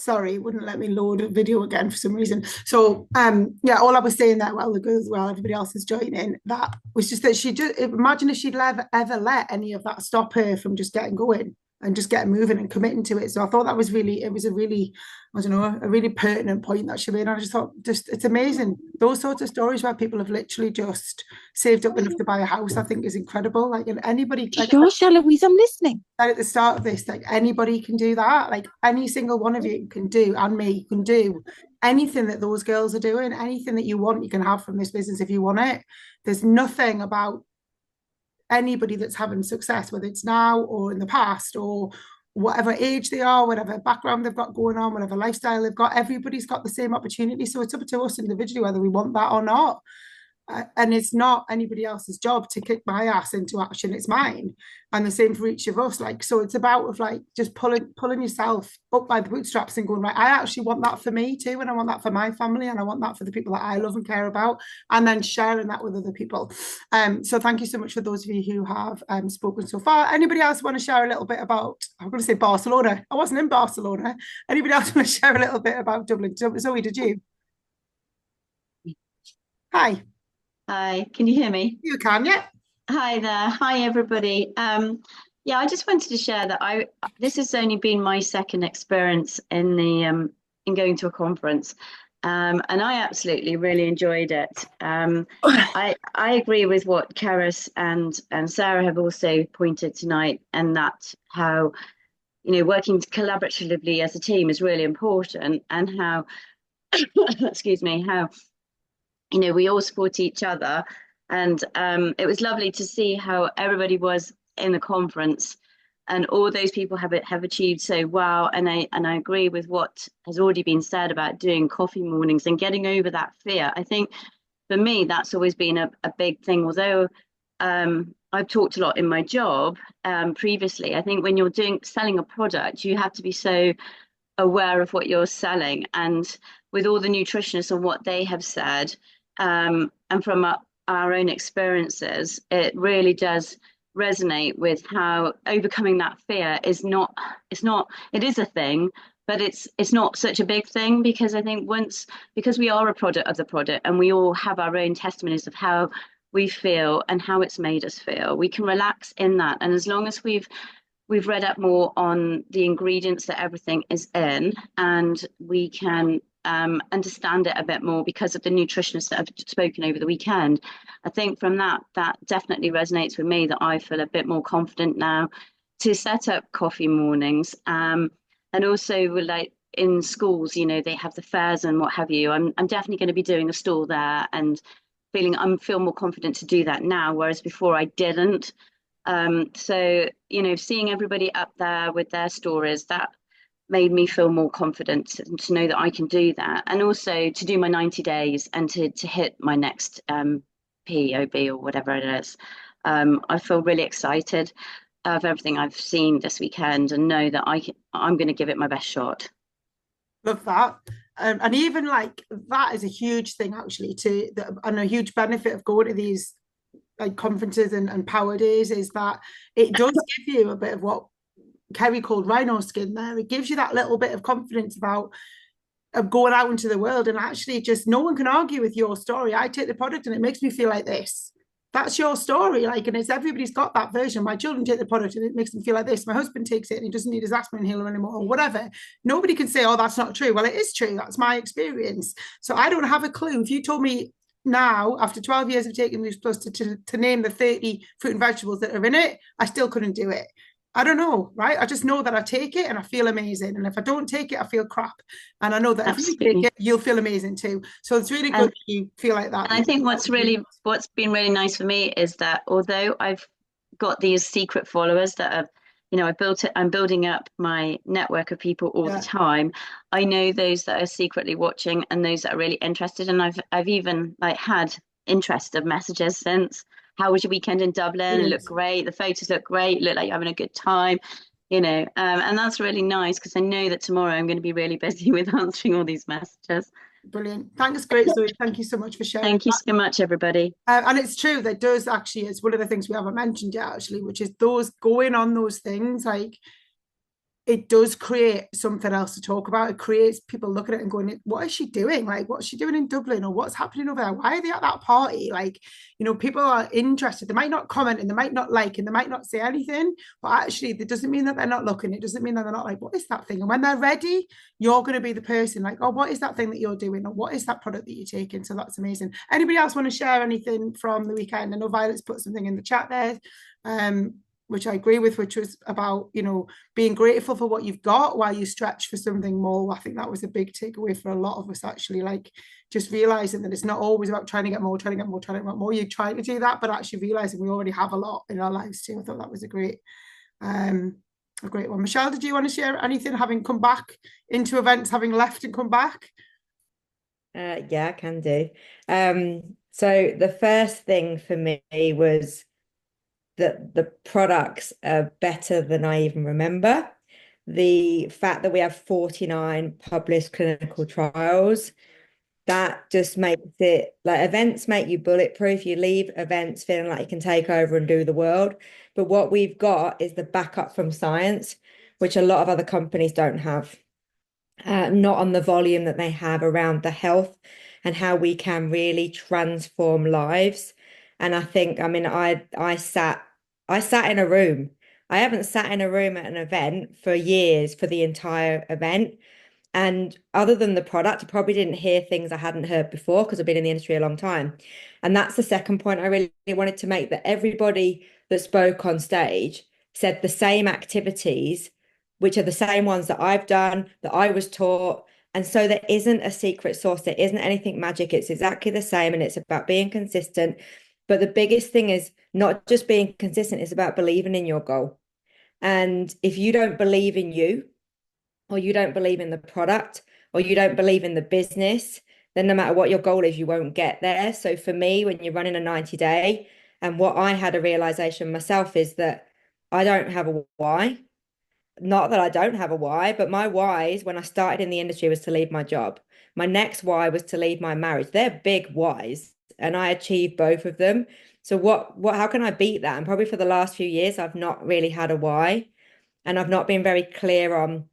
Sorry, it wouldn't let me load a video again for some reason. So yeah, all I was saying there, well, the girls, well, everybody else is joining, that was just that she just imagine if she'd ever let any of that stop her from just getting going and just getting moving and committing to it. So I thought that was really, it was a really, I don't know, a really pertinent point that she made. And I just thought, just it's amazing. Those sorts of stories where people have literally just saved up enough to buy a house, I think is incredible. Like, and anybody, like Sure, Louise, I'm listening. at the start of this, like anybody can do that. Like any single one of you can do, and me can do anything that those girls are doing, anything that you want, you can have from this business if you want it. There's nothing about anybody that's having success, whether it's now or in the past or whatever age they are, whatever background they've got going on, whatever lifestyle they've got, everybody's got the same opportunity. So it's up to us individually whether we want that or not. And it's not anybody else's job to kick my ass into action, it's mine, and the same for each of us. Like, so it's about of like just pulling yourself up by the bootstraps and going, right, I actually want that for me too, and I want that for my family, and I want that for the people that I love and care about, and then sharing that with other people. So thank you so much for those of you who have spoken so far. Anybody else want to share a little bit about, I'm going to say Barcelona, I wasn't in Barcelona. Anybody else want to share a little bit about Dublin? Zoe, did you? Hi. Hi, can you hear me? You can, yeah. Hi there. Hi, everybody. Yeah, I just wanted to share that this has only been my second experience in the in going to a conference. And I absolutely really enjoyed it. I agree with what Karis and Sarah have also pointed tonight, and that how working collaboratively as a team is really important, and how excuse me, how we all support each other. And it was lovely to see how everybody was in the conference, and all those people have achieved so well. And I agree with what has already been said about doing coffee mornings and getting over that fear. I think for me, that's always been a big thing. Although I've talked a lot in my job previously, I think when you're selling a product, you have to be so aware of what you're selling. And with all the nutritionists and what they have said, and from our own experiences, it really does resonate with how overcoming that fear it is a thing, but it's not such a big thing, because I think because we are a product of the product, and we all have our own testimonies of how we feel and how it's made us feel, we can relax in that. And as long as we've read up more on the ingredients that everything is in, and we can understand it a bit more because of the nutritionists that have spoken over the weekend. I think from that definitely resonates with me, that I feel a bit more confident now to set up coffee mornings. And also, like in schools, they have the fairs and what have you. I'm definitely going to be doing a stall there, and feel more confident to do that now, whereas before I didn't. So seeing everybody up there with their stories, that made me feel more confident to know that I can do that, and also to do my 90 days and to hit my next POB or whatever it is. I feel really excited of everything I've seen this weekend, and know that I'm going to give it my best shot. Love that. And even like that is a huge thing actually, and a huge benefit of going to these like conferences and power days, is that it does give you a bit of what Kerry called rhino skin there. It gives you that little bit of confidence about of going out into the world, and actually just no one can argue with your story. I take the product and it makes me feel like this. That's your story. Like, and it's everybody's got that version. My children take the product and it makes them feel like this. My husband takes it and he doesn't need his asthma inhaler anymore, or whatever. Nobody can say, oh, that's not true. Well, it is true. That's my experience. So I don't have a clue. If you told me now, after 12 years of taking Loose Plus, to name the 30 fruit and vegetables that are in it, I still couldn't do it. I don't know, right? I just know that I take it and I feel amazing. And if I don't take it, I feel crap. And I know that Absolutely. If you take it, you'll feel amazing too. So it's really good that you feel like that. And I think what's been really nice for me is that although I've got these secret followers that are, I'm building up my network of people all the time. I know those that are secretly watching and those that are really interested. And I've even like had interest of messages since. How was your weekend in Dublin? It looked great. The photos look great. Look like you're having a good time, and that's really nice, because I know that tomorrow I'm going to be really busy with answering all these messages. Brilliant. Thanks, great, Zoe. Thank you so much for sharing. Thank you so much, everybody. And it's true, that does actually, it's one of the things we haven't mentioned yet, actually, which is those going on those things, like it does create something else to talk about. It creates people looking at it and going, what is she doing? Like, what's she doing in Dublin, or what's happening over there? Why are they at that party? Like, you know, people are interested. They might not comment and they might not like and they might not say anything, but actually that doesn't mean that they're not looking. It doesn't mean that they're not like, what is that thing? And when they're ready, you're going to be the person like, oh, what is that thing that you're doing? Or what is that product that you're taking? So that's amazing. Anybody else want to share anything from the weekend? I know Violet's put something in the chat there. Which I agree with, which was about, you know, being grateful for what you've got while you stretch for something more. I think that was a big takeaway for a lot of us, actually, like just realizing that it's not always about trying to get more, trying to get more, trying to get more. You're trying to do that, but actually realizing we already have a lot in our lives too. I thought that was a great one. Michelle, did you want to share anything, having come back into events, having left and come back? Yeah, I can do. So the first thing for me was that the products are better than I even remember. The fact that we have 49 published clinical trials, that just makes it like, events make you bulletproof. You leave events feeling like you can take over and do the world. But what we've got is the backup from science, which a lot of other companies don't have. Not on the volume that they have around the health and how we can really transform lives. And I think, I mean, I sat in a room. I haven't sat in a room at an event for years for the entire event. And other than the product, I probably didn't hear things I hadn't heard before because I've been in the industry a long time. And that's the second point I really wanted to make, that everybody that spoke on stage said the same activities, which are the same ones that I've done, that I was taught. And so there isn't a secret sauce. There isn't anything magic. It's exactly the same. And it's about being consistent. But the biggest thing is not just being consistent, it's about believing in your goal. And if you don't believe in you, or you don't believe in the product, or you don't believe in the business, then no matter what your goal is, you won't get there. So for me, when you're running a 90-day, and what I had a realization myself is that I don't have a why. Not that I don't have a why, but my whys when I started in the industry was to leave my job. My next why was to leave my marriage. They're big whys, and I achieved both of them. So how can I beat that? And probably for the last few years, I've not really had a why, and I've not been very clear on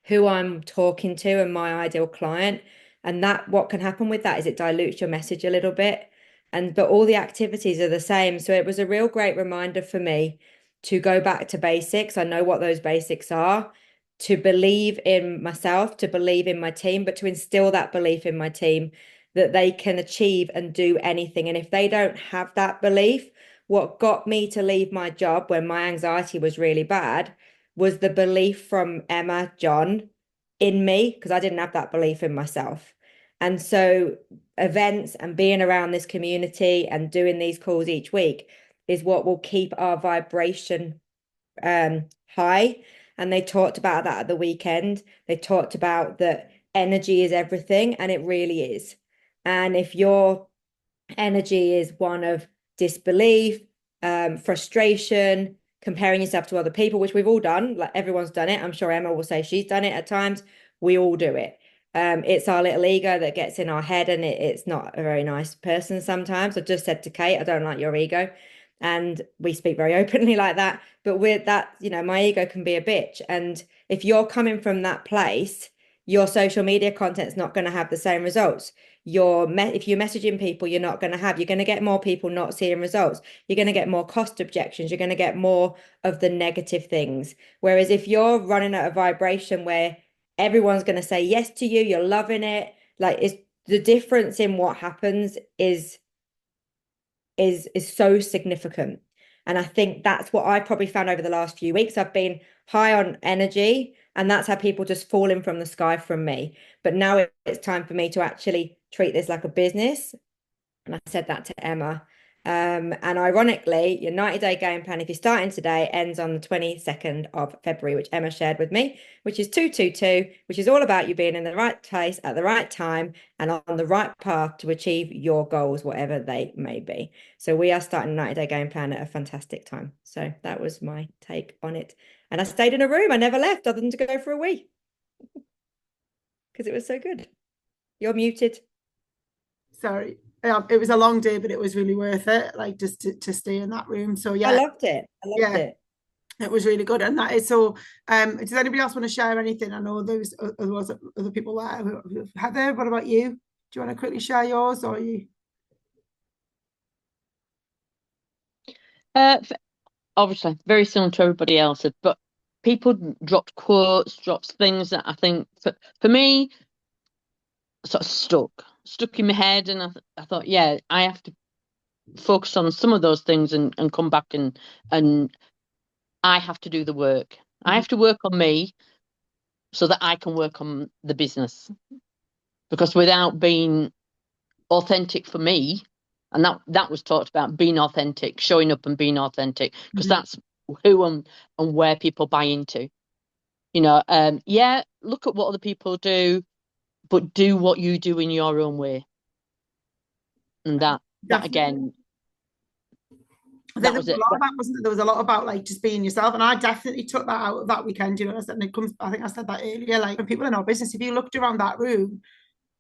who I'm talking to and my ideal client. And that, what can happen with that is it dilutes your message a little bit. But all the activities are the same. So it was a real great reminder for me to go back to basics. I know what those basics are, to believe in myself, to believe in my team, but to instill that belief in my team that they can achieve and do anything. And if they don't have that belief, what got me to leave my job when my anxiety was really bad was the belief from Emma, John in me, because I didn't have that belief in myself. And so events and being around this community and doing these calls each week is what will keep our vibration high. And they talked about that at the weekend. They talked about that energy is everything, and it really is. And if your energy is one of disbelief, frustration, comparing yourself to other people, which we've all done, like everyone's done it. I'm sure Emma will say she's done it at times. We all do it. It's our little ego that gets in our head, and it's not a very nice person sometimes. I just said to Kate, I don't like your ego. And we speak very openly like that. But with that, you know, my ego can be a bitch. And if you're coming from that place, your social media content's not going to have the same results. If you're messaging people, you're going to get more people not seeing results. You're going to get more cost objections. You're going to get more of the negative things. Whereas if you're running at a vibration where everyone's going to say yes to you, you're loving it, like, it's the difference in what happens is so significant. And I think that's what I probably found over the last few weeks. I've been high on energy, and that's how people just fall in from the sky from me. But now it's time for me to actually treat this like a business. And I said that to Emma. And ironically, your 90-day game plan, if you're starting today, ends on the 22nd of February, which Emma shared with me, which is 222, which is all about you being in the right place at the right time and on the right path to achieve your goals, whatever they may be. So we are starting a 90-day game plan at a fantastic time. So that was my take on it. And I stayed in a room. I never left other than to go for a wee because it was so good. You're muted. Sorry. It was a long day, but it was really worth it, like just to stay in that room. So yeah, I loved it. It was really good, and that is so. Does anybody else want to share anything? I know there's other people there. Heather, what about you? Do you want to quickly share yours, or you? Obviously, very similar to everybody else, but people dropped quotes, dropped things that I think for me sort of stuck in my head, and I thought, yeah, I have to focus on some of those things and come back and I have to do the work. I have to work on me so that I can work on the business. Because without being authentic for me, and that was talked about, being authentic, showing up and being authentic, because that's who and where people buy into. You know, yeah, look at what other people do, but do what you do in your own way. And that again, There was a lot about, wasn't there? There was a lot about like just being yourself, and I definitely took that out of that weekend. You know, and it comes. I think I said that earlier. Like when people in our business, if you looked around that room,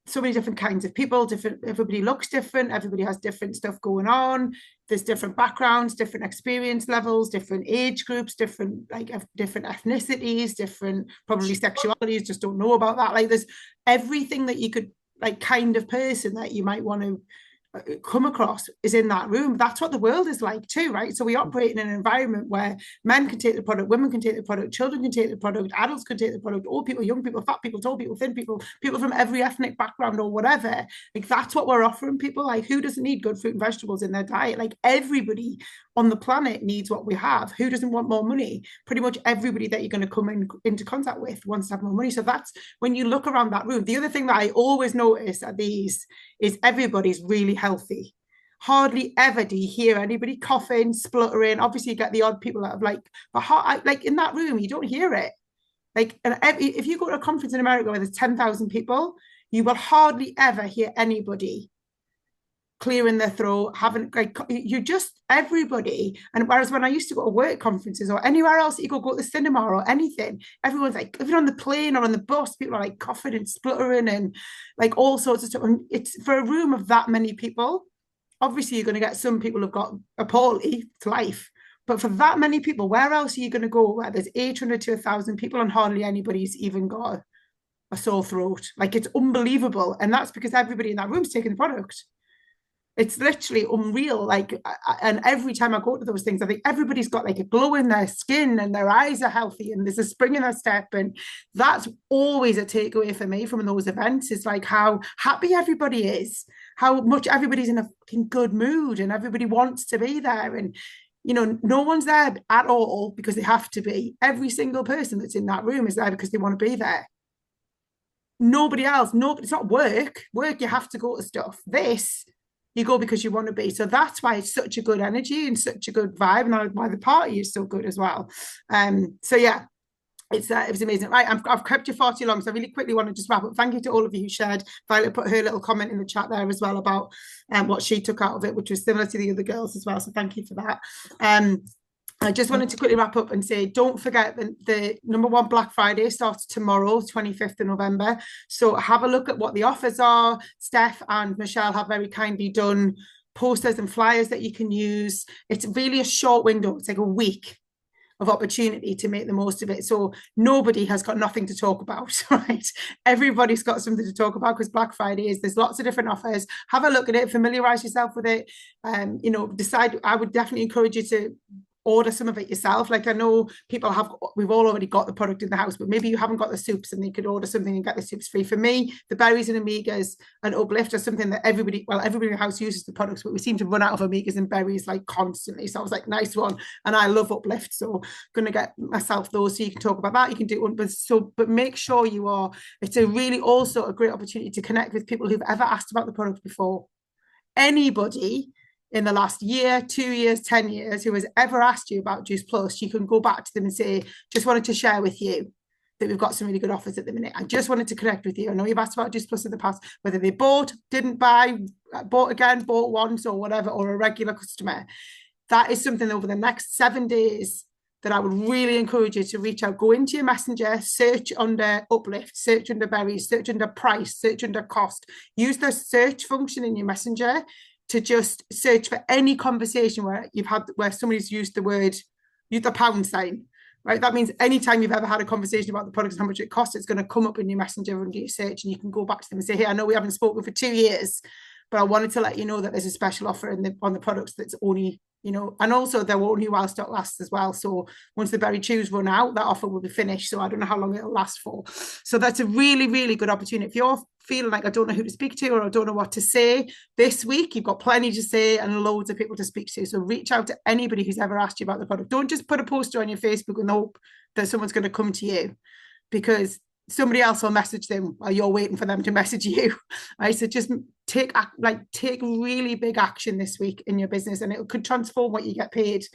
so many different kinds of people, everybody looks different, everybody has different stuff going on. There's different backgrounds, different experience levels, different age groups, different ethnicities, different probably sexualities. Just don't know about that. Like there's everything that you could like kind of person that you might want to come across is in that room. That's what the world is like too, right? So we operate in an environment where men can take the product, women can take the product, children can take the product, adults can take the product, old people, young people, fat people, tall people, thin people, people from every ethnic background or whatever. Like that's what we're offering people. Like who doesn't need good fruit and vegetables in their diet? Like everybody on the planet needs what we have. Who doesn't want more money? Pretty much everybody that you're going to come into contact with wants to have more money. So that's when you look around that room. The other thing that I always notice at these is everybody's really healthy. Hardly ever do you hear anybody coughing, spluttering. Obviously, you get the odd people that have like in that room, you don't hear it. Like, and if you go to a conference in America where there's 10,000 people, you will hardly ever hear anybody clearing their throat, having like you just everybody. And whereas when I used to go to work conferences or anywhere else, you go to the cinema or anything, everyone's like, even on the plane or on the bus, people are like coughing and spluttering and like all sorts of stuff. And it's for a room of that many people. Obviously, you're going to get some people who've got a poorly to life. But for that many people, where else are you going to go where there's 800 to 1,000 people and hardly anybody's even got a sore throat? Like it's unbelievable. And that's because everybody in that room's taking the product. It's literally unreal. Like, and every time I go to those things, I think everybody's got like a glow in their skin and their eyes are healthy and there's a spring in their step. And that's always a takeaway for me from those events is like how happy everybody is, how much everybody's in a fucking good mood and everybody wants to be there. And, you know, no one's there at all because they have to be. Every single person that's in that room is there because they want to be there. Nobody else, it's not work. Work, you have to go to stuff. This, you go because you want to be. So that's why it's such a good energy and such a good vibe, and why the party is so good as well. So yeah, it was amazing. Right, I've kept you far too long, so I really quickly want to just wrap up. Thank you to all of you who shared. Violet put her little comment in the chat there as well about what she took out of it, which was similar to the other girls as well. So thank you for that. I just wanted to quickly wrap up and say, don't forget the number one Black Friday starts tomorrow, 25th of November. So have a look at what the offers are. Steph and Michelle have very kindly done posters and flyers that you can use. It's really a short window. It's like a week of opportunity to make the most of it. So nobody has got nothing to talk about, right? Everybody's got something to talk about because Black Friday is, there's lots of different offers. Have a look at it, familiarize yourself with it. You know, decide. I would definitely encourage you to order some of it yourself. Like I know people we've all already got the product in the house, but maybe you haven't got the soups and you could order something and get the soups free. For me, the berries and omegas and Uplift are something that everybody in the house uses the products, but we seem to run out of omegas and berries like constantly. So I was like, nice one. And I love Uplift, so I'm going to get myself those so you can talk about that. You can do one, but make sure it's a really also a great opportunity to connect with people who've ever asked about the product before. Anybody in the last year, 2 years, 10 years, who has ever asked you about Juice Plus, you can go back to them and say, just wanted to share with you that we've got some really good offers at the minute. I just wanted to connect with you. I know you've asked about Juice Plus in the past, whether they bought, didn't buy, bought again, bought once or whatever, or a regular customer. That is something over the next 7 days that I would really encourage you to reach out. Go into your messenger, search under Uplift, search under berries, search under price, search under cost. Use the search function in your messenger to just search for any conversation where somebody's used the pound sign right? That means anytime you've ever had a conversation about the product and how much it costs, it's going to come up in your messenger under your search, and you can go back to them and say, hey, I know we haven't spoken for 2 years, but I wanted to let you know that there's a special offer on the products that's only, and also they're only while stock lasts as well. So once the Berry Chews run out, that offer will be finished. So I don't know how long it'll last for. So that's a really, really good opportunity. If you're feeling like I don't know who to speak to, or I don't know what to say this week, you've got plenty to say and loads of people to speak to. So reach out to anybody who's ever asked you about the product. Don't just put a poster on your Facebook and hope that someone's going to come to you, because somebody else will message them while you're waiting for them to message you. Right? So just take really big action this week in your business, and it could transform what you get paid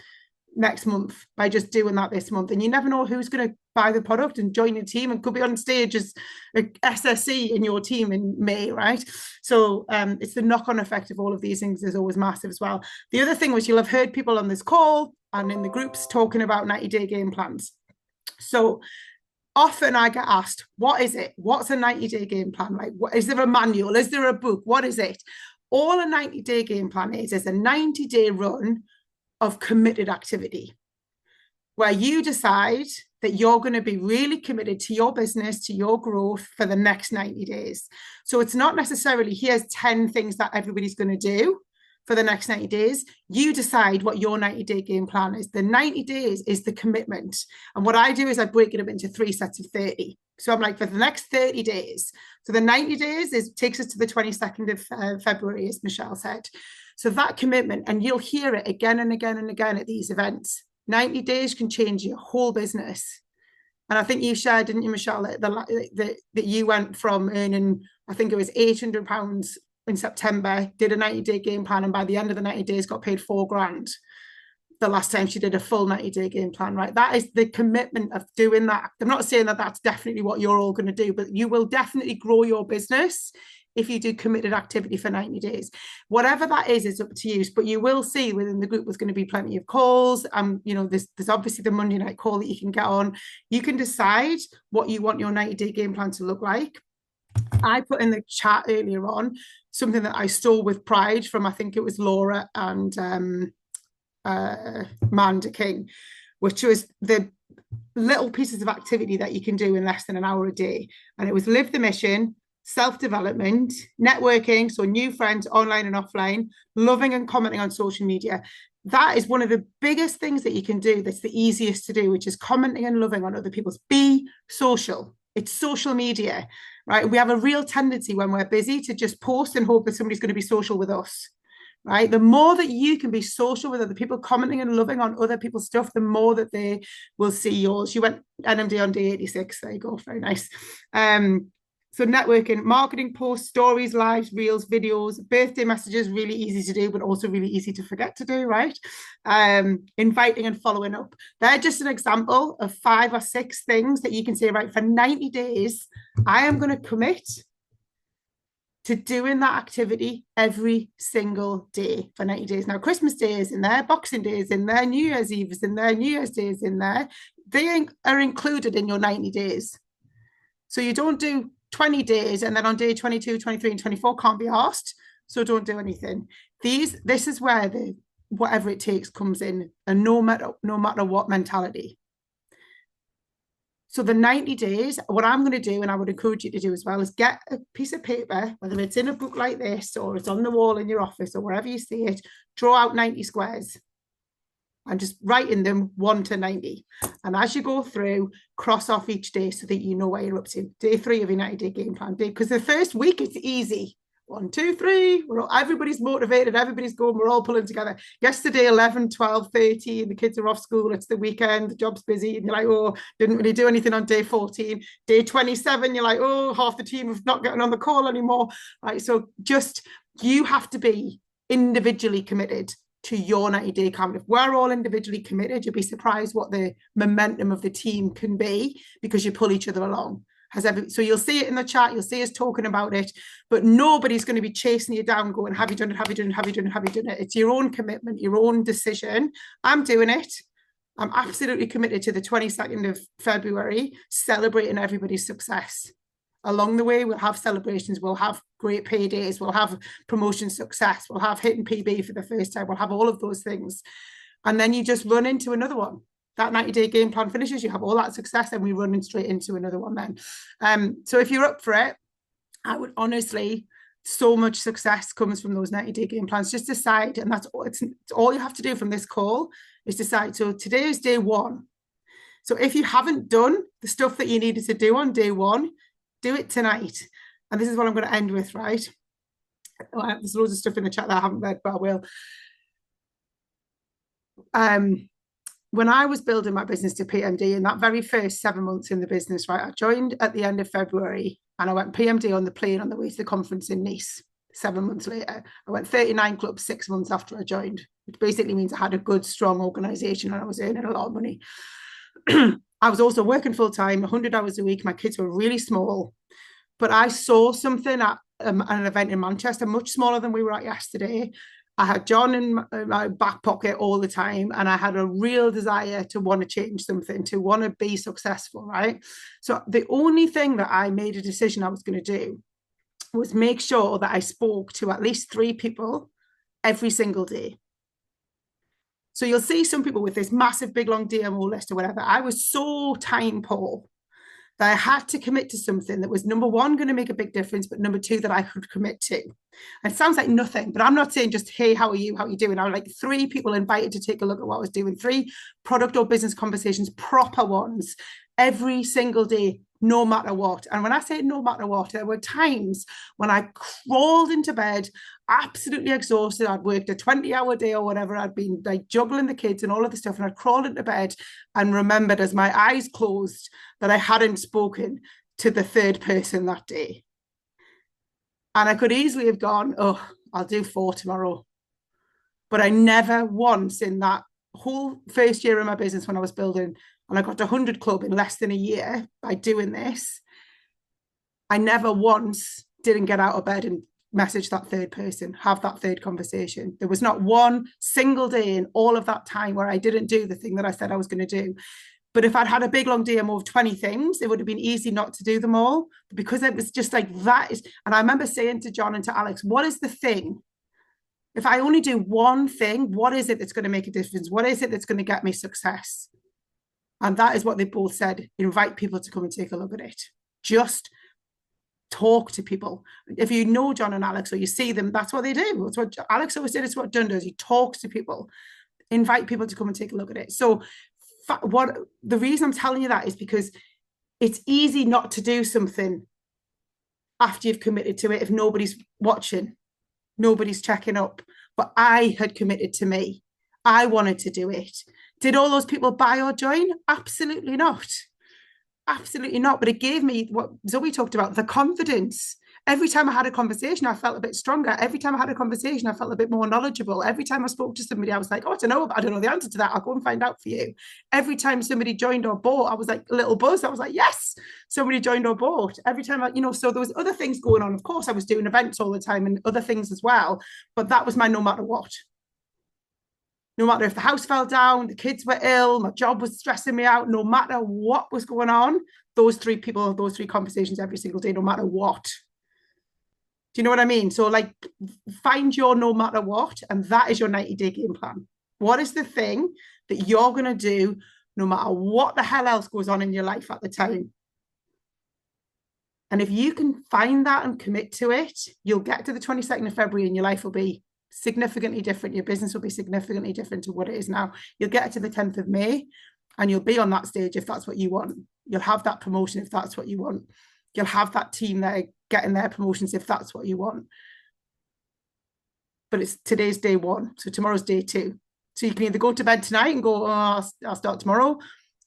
next month by just doing that this month. And you never know who's going to buy the product and join your team and could be on stage as a SSE in your team in May, right? So it's the knock-on effect of all of these things is always massive as well. The other thing was, you'll have heard people on this call and in the groups talking about 90-day game plans. So often I get asked, what is it? What's a 90-day game plan? Like, is there a manual? Is there a book? What is it? All a 90-day game plan is a 90-day run of committed activity, where you decide that you're going to be really committed to your business, to your growth for the next 90 days. So it's not necessarily, here's 10 things that everybody's going to do for the next 90 days. You decide what your 90-day game plan is. The 90 days is the commitment. And what I do is I break it up into 3 sets of 30. So I'm like, for the next 30 days. So the 90 days takes us to the 22nd of February, as Michelle said. So that commitment, and you'll hear it again and again and again at these events, 90 days can change your whole business. And I think you shared, didn't you, Michelle, that you went from earning, I think it was £800 in September, did a 90-day game plan, and by the end of the 90 days got paid £4,000 the last time she did a full 90-day game plan, right? That is the commitment of doing that. I'm not saying that that's definitely what you're all going to do, but you will definitely grow your business if you do committed activity for 90 days. Whatever that is up to you, but you will see within the group there's going to be plenty of calls. There's obviously the Monday night call that you can get on. You can decide what you want your 90-day game plan to look like. I put in the chat earlier on something that I stole with pride from, I think it was Laura and Amanda King, which was the little pieces of activity that you can do in less than an hour a day. And it was live the mission, self-development, networking, so new friends online and offline, loving and commenting on social media. That is one of the biggest things that you can do that's the easiest to do, which is commenting and loving on other people's. Be social. It's social media, right? We have a real tendency when we're busy to just post and hope that somebody's going to be social with us, right? The more that you can be social with other people, commenting and loving on other people's stuff, the more that they will see yours. You went NMD on day 86. There you go. Very nice. So networking, marketing, posts, stories, lives, reels, videos, birthday messages, really easy to do, but also really easy to forget to do, right? Inviting and following up. They're just an example of 5 or 6 things that you can say, right, for 90 days, I am going to commit to doing that activity every single day for 90 days. Now, Christmas Day is in there, Boxing Day is in there, New Year's Eve is in there, New Year's Day is in there. They are included in your 90 days. So you don't do 20 days and then on day 22, 23 and 24 can't be asked, so don't do anything. This is where the whatever it takes comes in, and no matter what mentality. So the 90 days, what I'm going to do, and I would encourage you to do as well, is get a piece of paper, whether it's in a book like this or it's on the wall in your office or wherever you see it, draw out 90 squares and just write in them 1 to 90. And as you go through, cross off each day so that you know where you're up to. Day 3 of your 90-day game plan day, because the first week it's easy. 1, 2, 3, everybody's motivated, everybody's going, we're all pulling together. Yesterday, 11, 12, 13, the kids are off school, it's the weekend, the job's busy, and you're like, oh, didn't really do anything on day 14. Day 27, you're like, oh, half the team have not getting on the call anymore. Right, so just, you have to be individually committed to your 90-day count. If we're all individually committed, you'll be surprised what the momentum of the team can be, because you pull each other along. So you'll see it in the chat, you'll see us talking about it, but nobody's going to be chasing you down going, have you done it, have you done it, have you done it, have you done it? It's your own commitment, your own decision. I'm doing it. I'm absolutely committed to the 22nd of February, celebrating everybody's success. Along the way, we'll have celebrations, we'll have great paydays, we'll have promotion success, we'll have hitting PB for the first time, we'll have all of those things. And then you just run into another one. that 90-day game plan finishes, you have all that success, and we run straight into another one then. So if you're up for it, I would honestly, so much success comes from those 90-day game plans. Just decide, and that's all, it's all you have to do from this call is decide. So today is day one. So if you haven't done the stuff that you needed to do on day one, do it tonight. And this is what I'm going to end with, right? There's loads of stuff in the chat that I haven't read, but I will. When I was building my business to PMD, in that very first 7 months in the business, right, I joined at the end of February, and I went PMD on the plane on the way to the conference in Nice. 7 months later, I went 39 clubs 6 months after I joined, which basically means I had a good, strong organization and I was earning a lot of money. I was also working full time, 100 hours a week. My kids were really small, but I saw something at an event in Manchester, much smaller than we were at yesterday. I had John in my back pocket all the time, and I had a real desire to want to change something, to want to be successful, right? So the only thing that I made a decision I was going to do was make sure that I spoke to at least 3 people every single day. So you'll see some people with this massive, big, long DMO list or whatever. I was so time poor that I had to commit to something that was, number one, going to make a big difference, but number two, that I could commit to. And it sounds like nothing, but I'm not saying just, hey, how are you? How are you doing? I was like 3 people invited to take a look at what I was doing, 3 product or business conversations, proper ones, every single day, no matter what. And when I say no matter what, there were times when I crawled into bed, absolutely exhausted. I'd worked a 20-hour day or whatever. I'd been like juggling the kids and all of the stuff. And I'd crawled into bed and remembered as my eyes closed that I hadn't spoken to the 3rd person that day. And I could easily have gone, oh, I'll do 4 tomorrow. But I never once in that whole first year of my business when I was building, and I got to 100 club in less than a year by doing this, I never once didn't get out of bed and message that 3rd person, have that 3rd conversation. There was not one single day in all of that time where I didn't do the thing that I said I was going to do. But if I'd had a big long DMO of 20 things, it would have been easy not to do them all, because it was just like that is. And I remember saying to John and to Alex, what is the thing? If I only do one thing, what is it that's going to make a difference? What is it that's going to get me success? And that is what they both said. Invite people to come and take a look at it. Just talk to people. If you know John and Alex or you see them, that's what they do. That's what Alex always did. It's what John does. He talks to people, invite people to come and take a look at it. So what the reason I'm telling you that is because it's easy not to do something after you've committed to it if nobody's watching, nobody's checking up. But I had committed to me. I wanted to do it. Did all those people buy or join? Absolutely not. Absolutely not. But it gave me what Zoe talked about, the confidence. Every time I had a conversation, I felt a bit stronger. Every time I had a conversation, I felt a bit more knowledgeable. Every time I spoke to somebody, I was like, oh, I don't know the answer to that. I'll go and find out for you. Every time somebody joined or bought, I was like a little buzz. I was like, yes, somebody joined or bought. Every time so there was other things going on. Of course, I was doing events all the time and other things as well. But that was my no matter what. No matter if the house fell down, the kids were ill, my job was stressing me out, no matter what was going on, those 3 people, those 3 conversations every single day, no matter what. Do you know what I mean? So like, find your no matter what, and that is your 90-day game plan. What is the thing that you're going to do no matter what the hell else goes on in your life at the time? And if you can find that and commit to it, you'll get to the 22nd of February and your life will be significantly different. Your business will be significantly different to what it is now. You'll get to the 10th of May and you'll be on that stage if that's what you want. You'll have that promotion if that's what you want. You'll have that team there getting their promotions if that's what you want. But it's today's day 1, so tomorrow's day 2. So you can either go to bed tonight and go, oh, I'll start tomorrow,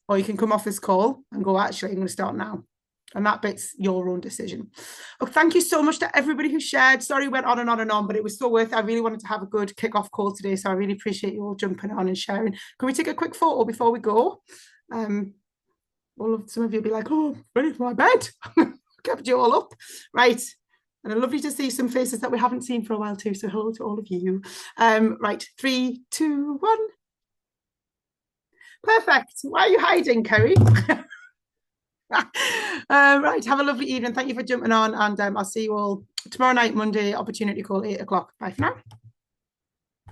or you can come off this call and go, actually, I'm going to start now. And that bit's your own decision. Oh, thank you so much to everybody who shared. Sorry, we went on and on and on, but it was so worth it. I really wanted to have a good kickoff call today, so I really appreciate you all jumping on and sharing. Can we take a quick photo before we go? Some of you will be like, oh, ready for my bed. Kept you all up. Right. And lovely to see some faces that we haven't seen for a while too. So hello to all of you. Right, 3, 2, 1. Perfect. Why are you hiding, Kerry? Right, have a lovely evening. Thank you for jumping on, and I'll see you all tomorrow night, Monday, opportunity call, 8 o'clock. Bye for now.